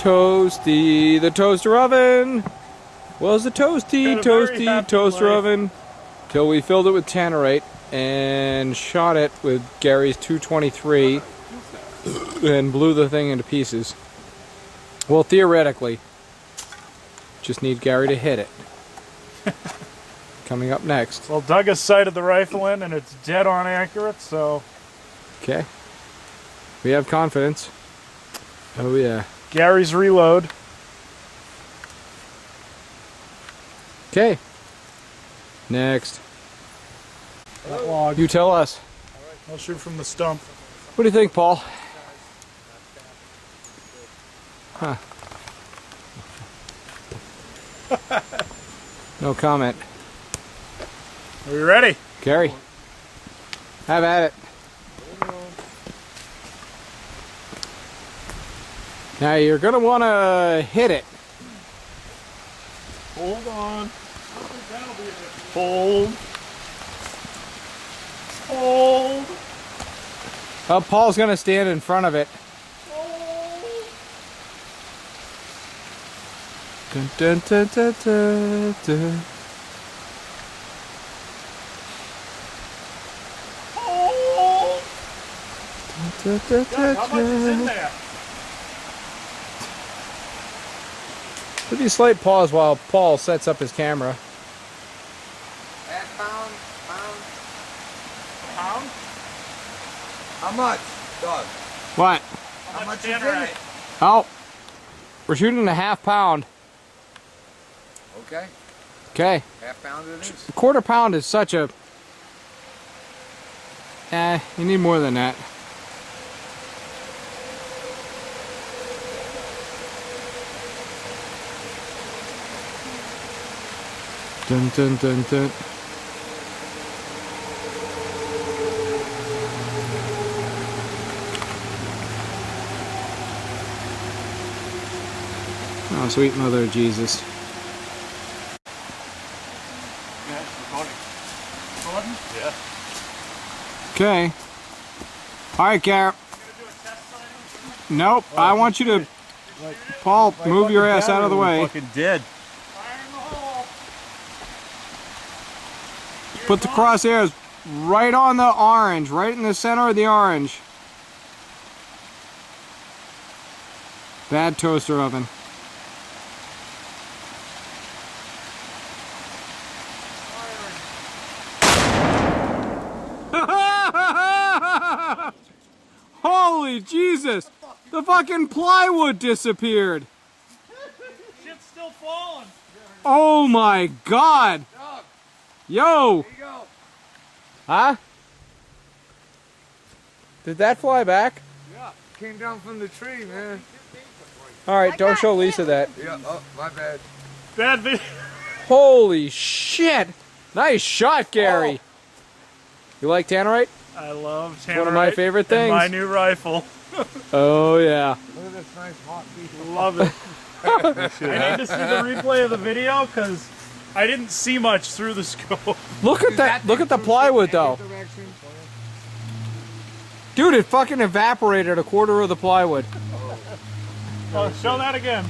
Toasty, the toaster oven. Was the toasty toaster oven till we filled it with Tanerite and shot it with Gary's 223 and blew the thing into pieces. Well, theoretically, just need Gary to hit it. Coming up next. Well, Doug has sighted the rifle in and it's dead on accurate, so... Okay. We have confidence. Oh yeah. Gary's reload. Okay. Next. That log. You tell us. I'll shoot from the stump. What do you think, Paul? Huh. No comment. Are we ready? Gary, have at it. Now you're going to want to hit it. Hold on. Hold. Hold. Oh, Paul's going to stand in front of it. Dun, dun, dun, dun, dun, dun. Hold. Dun, dun, dun, How much is in there? Pretty slight pause while Paul sets up his camera. Half pound, Pound? How much, Doug? What? How much is in Tanerite? it? Oh, we're shooting a half pound. Okay, Okay. half pound it is. A quarter pound is such a... you need more than that. Dun dun dun dun. Oh, sweet mother of Jesus. Yeah, it's recording. Recording? Yeah. Okay. Alright, Garrett. Nope, I want you to... Paul, move your ass out of the way. Fucking dead. Fire in the hole. Put the crosshairs right on the orange, right in the center of the orange. Bad toaster oven. Holy Jesus! The fucking plywood disappeared! Shit's still falling. Oh my God! Doug, Yo! here you go. Huh? Did that fly back? Yeah, came down from the tree, man. Alright, don't show Lisa that. Yeah, oh, my bad. Bad video. Holy shit! Nice shot, Gary! You like Tanerite? I love Tanerite. One of my favorite things. And my new rifle. Oh yeah. Look at this nice hot piece of Love it. I need to see the replay of the video because I didn't see much through the scope. Look at that! Look at the plywood though. Dude, it fucking evaporated a quarter of the plywood. Oh, show that again.